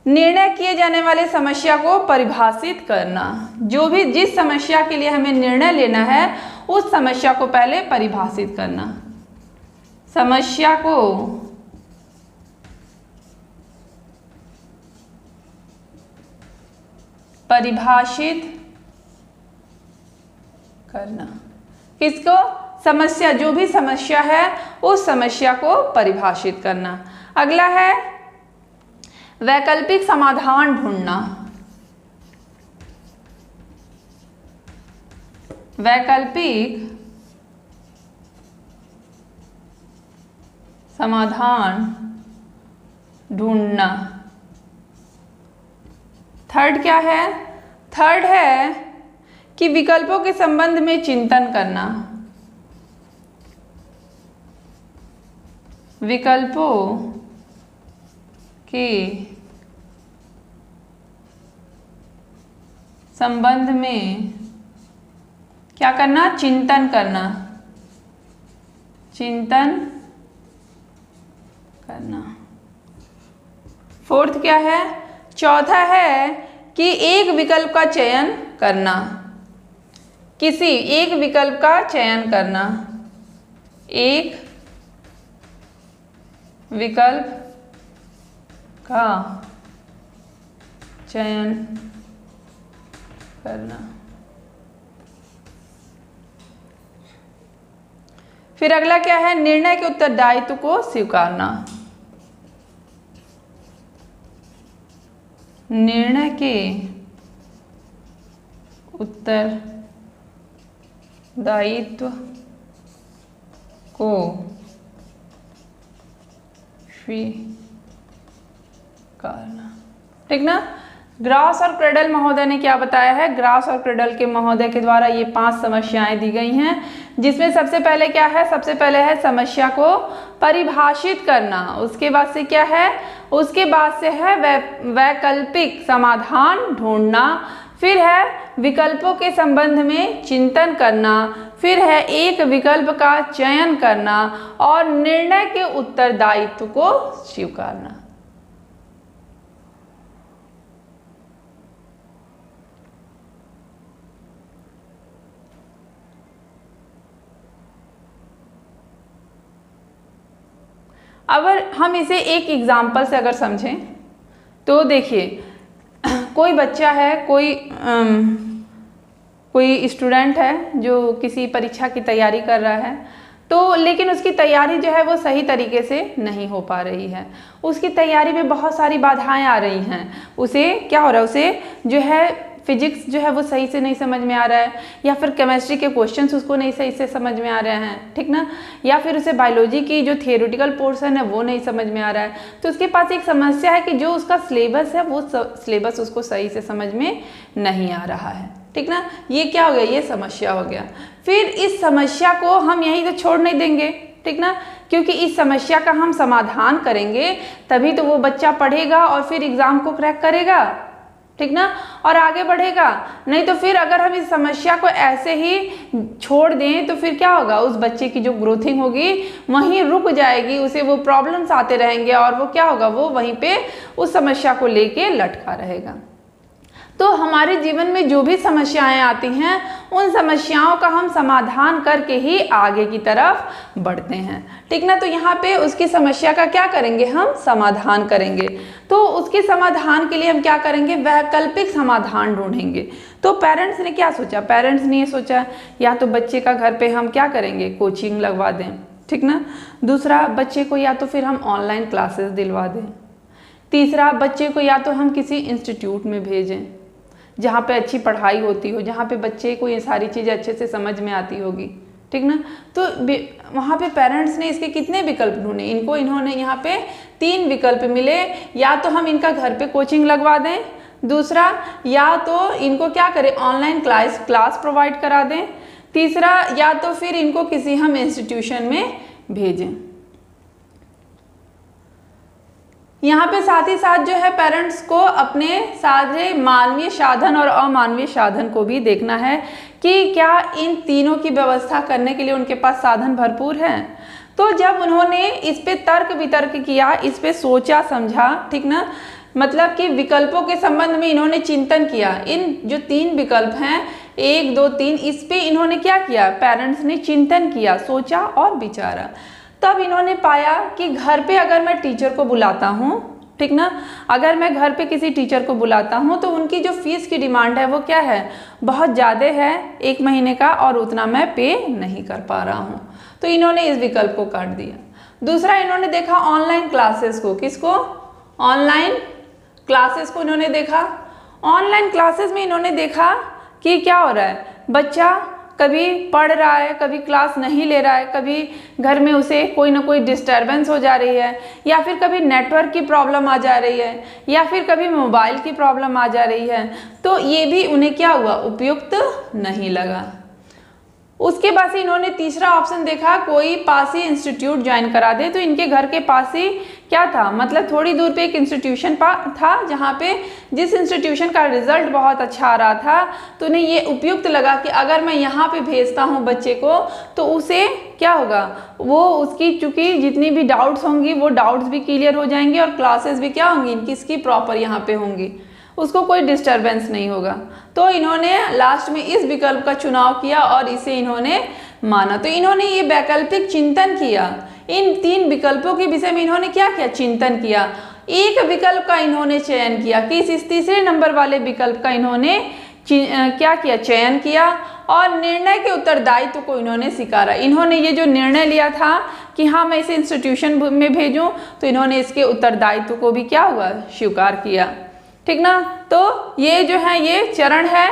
निर्णय किए जाने वाले समस्या को परिभाषित करना। जो भी जिस समस्या के लिए हमें निर्णय लेना है, उस समस्या को पहले परिभाषित करना, समस्या को परिभाषित करना। किसको, समस्या, जो भी समस्या है उस समस्या को परिभाषित करना। अगला है वैकल्पिक समाधान ढूंढना, वैकल्पिक समाधान ढूंढना। थर्ड क्या है, थर्ड है कि विकल्पों के संबंध में चिंतन करना, विकल्पों के संबंध में क्या करना, चिंतन करना, चिंतन करना। फोर्थ क्या है, चौथा है कि एक विकल्प का चयन करना, किसी एक विकल्प का चयन करना, एक विकल्प का चयन करना। फिर अगला क्या है, निर्णय के उत्तरदायित्व को स्वीकारना। निर्णय के उत्तरदायित्व को स्वीकारना। ठीक ना। ग्रास और क्रेडल महोदय ने क्या बताया है, ग्रास और क्रेडल के महोदय के द्वारा ये 5 समस्याएं दी गई हैं, जिसमें सबसे पहले क्या है, सबसे पहले है समस्या को परिभाषित करना। उसके बाद से क्या है, उसके बाद से है वैकल्पिक समाधान ढूंढना। फिर है विकल्पों के संबंध में चिंतन करना। फिर है एक विकल्प का चयन करना और निर्णय के उत्तरदायित्व को स्वीकारना। अगर हम इसे एक एग्जाम्पल से अगर समझें तो देखिए, कोई बच्चा है, कोई स्टूडेंट है जो किसी परीक्षा की तैयारी कर रहा है, तो लेकिन उसकी तैयारी जो है वो सही तरीके से नहीं हो पा रही है। उसकी तैयारी में बहुत सारी बाधाएं आ रही हैं। उसे क्या हो रहा है, उसे जो है फिजिक्स जो है वो सही से नहीं समझ में आ रहा है, या फिर केमिस्ट्री के क्वेश्चंस उसको नहीं सही से समझ में आ रहे हैं, ठीक ना, या फिर उसे बायोलॉजी की जो थियोरेटिकल पोर्शन है वो नहीं समझ में आ रहा है। तो उसके पास एक समस्या है कि जो उसका सिलेबस है वो सिलेबस उसको सही से समझ में नहीं आ रहा है, ठीक ना। ये क्या हो गया, ये समस्या हो गया। फिर इस समस्या को हम यहीं तो छोड़ नहीं देंगे, ठीक ना, क्योंकि इस समस्या का हम समाधान करेंगे तभी तो वो बच्चा पढ़ेगा और फिर एग्जाम को क्रैक करेगा, ठीक ना, और आगे बढ़ेगा। नहीं तो फिर अगर हम इस समस्या को ऐसे ही छोड़ दें तो फिर क्या होगा, उस बच्चे की जो ग्रोथिंग होगी वहीं रुक जाएगी, उसे वो प्रॉब्लम्स आते रहेंगे और वो क्या होगा, वो वहीं पे उस समस्या को लेके लटका रहेगा। तो हमारे जीवन में जो भी समस्याएं आती हैं उन समस्याओं का हम समाधान करके ही आगे की तरफ बढ़ते हैं, ठीक ना। तो यहाँ पे उसकी समस्या का क्या करेंगे, हम समाधान करेंगे। तो उसके समाधान के लिए हम क्या करेंगे, वैकल्पिक समाधान ढूंढेंगे। तो पेरेंट्स ने क्या सोचा, पेरेंट्स ने ये सोचा या तो बच्चे का घर पे हम क्या करेंगे, कोचिंग लगवा दें, ठीक ना। दूसरा, बच्चे को या तो फिर हम ऑनलाइन क्लासेस दिलवा दें। तीसरा, बच्चे को या तो हम किसी इंस्टीट्यूट में भेजें जहाँ पे अच्छी पढ़ाई होती हो, जहाँ पे बच्चे को ये सारी चीज़ें अच्छे से समझ में आती होगी, ठीक ना। तो वहाँ पे पेरेंट्स ने इसके कितने विकल्प ढूंढे, इन्होंने यहाँ पे 3 विकल्प मिले। या तो हम इनका घर पे कोचिंग लगवा दें, दूसरा या तो इनको क्या करें, ऑनलाइन क्लास प्रोवाइड करा दें, तीसरा या तो फिर इनको किसी हम इंस्टीट्यूशन में भेजें। यहाँ पे साथ ही साथ जो है पेरेंट्स को अपने सारे मानवीय साधन और अमानवीय साधन को भी देखना है कि क्या इन तीनों की व्यवस्था करने के लिए उनके पास साधन भरपूर हैं। तो जब उन्होंने इस पे तर्क वितर्क किया, इस पे सोचा समझा, ठीक ना, मतलब कि विकल्पों के संबंध में इन्होंने चिंतन किया। इन जो 3 विकल्प हैं 1, 2, 3, इस पे इन्होंने क्या किया, पेरेंट्स ने चिंतन किया, सोचा और विचारा। तब इन्होंने पाया कि घर पे अगर मैं टीचर को बुलाता हूँ, ठीक ना, अगर मैं घर पे किसी टीचर को बुलाता हूँ तो उनकी जो फीस की डिमांड है वो क्या है, बहुत ज़्यादा है 1 महीने का, और उतना मैं पे नहीं कर पा रहा हूँ। तो इन्होंने इस विकल्प को काट दिया। दूसरा, इन्होंने देखा ऑनलाइन क्लासेस को, किसको, ऑनलाइन क्लासेस को इन्होंने देखा। ऑनलाइन क्लासेस में इन्होंने देखा कि क्या हो रहा है, बच्चा कभी पढ़ रहा है, कभी क्लास नहीं ले रहा है, कभी घर में उसे कोई ना कोई डिस्टर्बेंस हो जा रही है, या फिर कभी नेटवर्क की प्रॉब्लम आ जा रही है, या फिर कभी मोबाइल की प्रॉब्लम आ जा रही है। तो ये भी उन्हें क्या हुआ, उपयुक्त नहीं लगा। उसके बाद से इन्होंने तीसरा ऑप्शन देखा, कोई पास ही इंस्टीट्यूट ज्वाइन करा दे। तो इनके घर के पास ही क्या था, मतलब थोड़ी दूर पे एक इंस्टीट्यूशन था जहाँ पे जिस इंस्टीट्यूशन का रिजल्ट बहुत अच्छा आ रहा था, तो उन्हें ये उपयुक्त लगा कि अगर मैं यहाँ पे भेजता हूँ बच्चे को तो उसे क्या होगा, वो उसकी चूँकि जितनी भी डाउट्स होंगी वो डाउट्स भी क्लियर हो जाएंगी और क्लासेस भी क्या होंगी इनकी इसकी प्रॉपर यहाँ पे होंगी, उसको कोई डिस्टर्बेंस नहीं होगा। तो इन्होंने लास्ट में इस विकल्प का चुनाव किया और इसे इन्होंने माना। तो इन्होंने ये वैकल्पिक चिंतन किया, इन 3 विकल्पों के विषय में इन्होंने क्या किया, चिंतन किया। एक विकल्प का इन्होंने चयन किया, किस तीसरे नंबर वाले विकल्प का इन्होंने क्या किया, चयन किया और निर्णय के उत्तरदायित्व को इन्होंने स्वीकारा। इन्होंने ये जो निर्णय लिया था कि हाँ मैं इसे इंस्टीट्यूशन में भेजूं, तो इन्होंने इसके उत्तरदायित्व को भी क्या हुआ, स्वीकार किया। ठीक ना। तो ये जो है ये चरण है।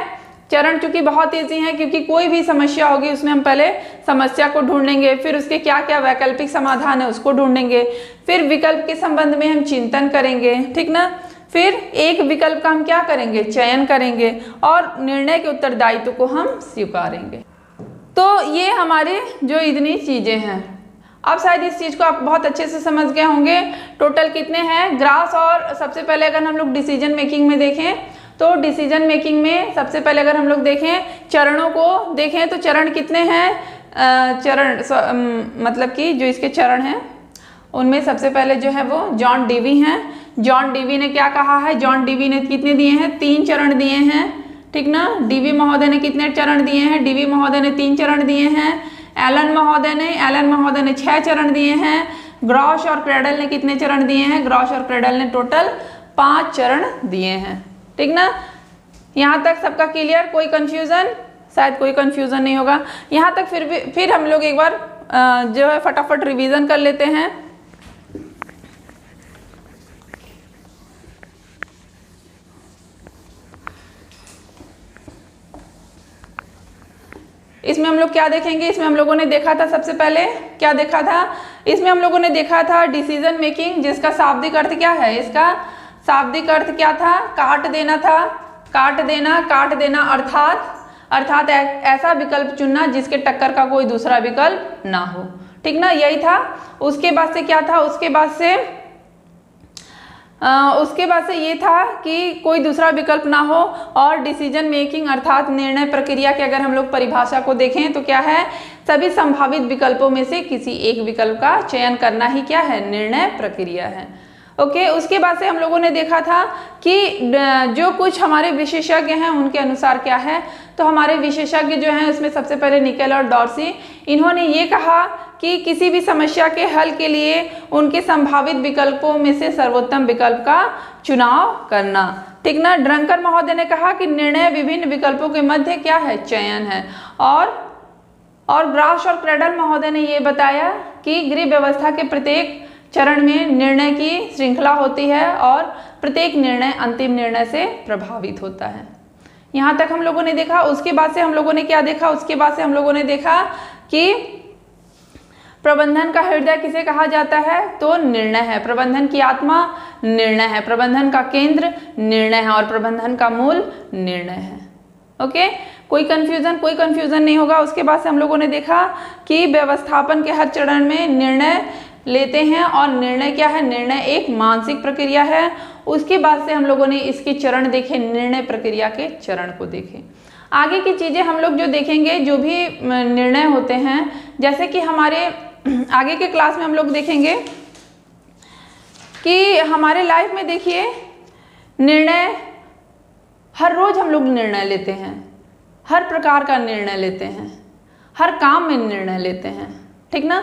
चरण चूंकि बहुत ईजी है, क्योंकि कोई भी समस्या होगी उसमें हम पहले समस्या को ढूंढेंगे, फिर उसके क्या क्या वैकल्पिक समाधान है उसको ढूंढेंगे, फिर विकल्प के संबंध में हम चिंतन करेंगे। ठीक ना। फिर एक विकल्प का हम क्या करेंगे, चयन करेंगे और निर्णय के उत्तरदायित्व को हम स्वीकारेंगे। तो ये हमारे जो इतनी चीजें हैं, अब शायद इस चीज को आप बहुत अच्छे से समझ गए होंगे। टोटल कितने हैं ग्रास, और सबसे पहले अगर हम लोग डिसीजन मेकिंग में देखें तो डिसीजन मेकिंग में सबसे पहले अगर हम लोग देखें चरणों को देखें तो चरण कितने हैं, चरण मतलब कि जो इसके चरण हैं उनमें सबसे पहले जो है वो जॉन डीवी हैं। जॉन डीवी ने क्या कहा है, जॉन डीवी ने कितने दिए हैं, 3 चरण दिए हैं। ठीक ना। डीवी महोदय ने कितने चरण दिए हैं, डीवी महोदय ने 3 चरण दिए हैं। एलन महोदय ने 6 चरण दिए हैं। ग्रॉस और क्रेडल ने कितने चरण दिए हैं, ग्रॉस और क्रेडल ने टोटल 5 चरण दिए हैं। ठीक ना। यहाँ तक सबका क्लियर, कोई कंफ्यूजन, शायद कोई कंफ्यूजन नहीं होगा यहाँ तक। फिर हम लोग एक बार जो है फटाफट रिवीजन कर लेते हैं। इसमें हम लोग क्या देखेंगे, इसमें हम लोगों ने देखा था सबसे पहले क्या देखा था, इसमें हम लोगों ने देखा था डिसीजन मेकिंग, जिसका शाब्दिक अर्थ क्या है, इसका शाब्दिक अर्थ क्या था, काट देना था। काट देना अर्थात ऐसा विकल्प चुनना जिसके टक्कर का कोई दूसरा विकल्प ना हो। ठीक ना, यही था। उसके बाद से क्या था, उसके बाद से ये था कि कोई दूसरा विकल्प ना हो, और डिसीजन मेकिंग अर्थात निर्णय प्रक्रिया की अगर हम लोग परिभाषा को देखें तो क्या है, सभी संभावित विकल्पों में से किसी एक विकल्प का चयन करना ही क्या है, निर्णय प्रक्रिया है। ओके। उसके बाद से हम लोगों ने देखा था कि जो कुछ हमारे विशेषज्ञ हैं उनके अनुसार क्या है, तो हमारे विशेषज्ञ जो हैं उसमें सबसे पहले निकेल और डॉर्सी, इन्होंने ये कहा कि किसी भी समस्या के हल के लिए उनके संभावित विकल्पों में से सर्वोत्तम विकल्प का चुनाव करना। ठीक ना। ड्रंकर महोदय ने कहा कि निर्णय विभिन्न विकल्पों के मध्य क्या है, चयन है। और ग्रास और क्रेडल महोदय ने ये बताया कि गृह व्यवस्था के प्रत्येक चरण में निर्णय की श्रृंखला होती है और प्रत्येक निर्णय अंतिम निर्णय से प्रभावित होता है। यहाँ तक हम लोगों ने देखा। उसके बाद से हम लोगों ने क्या देखा, उसके बाद से हम लोगों ने देखा कि प्रबंधन का हृदय किसे कहा जाता है, तो निर्णय है। प्रबंधन की आत्मा निर्णय है, प्रबंधन का केंद्र निर्णय है और प्रबंधन का मूल निर्णय है। ओके। कोई कंफ्यूजन नहीं होगा। उसके बाद से हम लोगों ने देखा कि व्यवस्थापन के हर चरण में निर्णय लेते हैं और निर्णय क्या है, निर्णय एक मानसिक प्रक्रिया है। उसके बाद से हम लोगों ने इसके चरण देखे, निर्णय प्रक्रिया के चरण को देखे। आगे की चीजें हम लोग जो देखेंगे, जो भी निर्णय होते हैं, जैसे कि हमारे आगे के क्लास में हम लोग देखेंगे कि हमारे लाइफ में देखिए निर्णय हर रोज हम लोग निर्णय लेते हैं, हर प्रकार का निर्णय लेते हैं, हर काम में निर्णय लेते हैं। ठीक ना।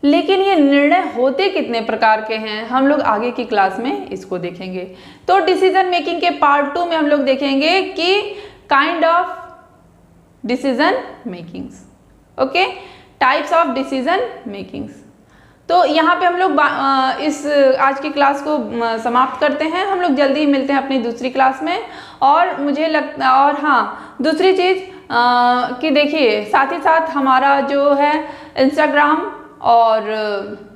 लेकिन ये निर्णय होते कितने प्रकार के हैं, हम लोग आगे की क्लास में इसको देखेंगे। तो डिसीजन मेकिंग के पार्ट 2 में हम लोग देखेंगे कि kind of decision makings. Okay. Types of decision makings. तो यहाँ पे हम लोग इस आज की क्लास को समाप्त करते हैं। हम लोग जल्दी मिलते हैं अपनी दूसरी क्लास में। और मुझे लगता, और हाँ दूसरी चीज़ कि देखिए साथ ही साथ हमारा जो है इंस्टाग्राम और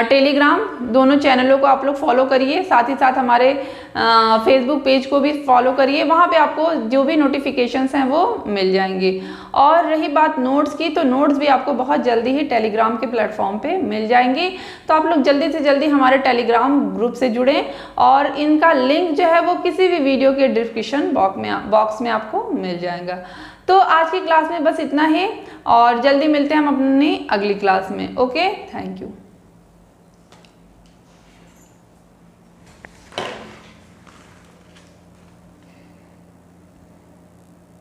टेलीग्राम दोनों चैनलों को आप लोग फॉलो करिए। साथ ही साथ हमारे फेसबुक पेज को भी फॉलो करिए, वहाँ पे आपको जो भी नोटिफिकेशंस हैं वो मिल जाएंगी। और रही बात नोट्स की, तो नोट्स भी आपको बहुत जल्दी ही टेलीग्राम के प्लेटफॉर्म पे मिल जाएंगी। तो आप लोग जल्दी से जल्दी हमारे टेलीग्राम ग्रुप से जुड़ें, और इनका लिंक जो है वो किसी भी वीडियो के डिस्क्रिप्शन बॉक्स में आपको मिल जाएगा। तो आज की क्लास में बस इतना ही, और जल्दी मिलते हैं हम अपनी अगली क्लास में। Okay, thank you.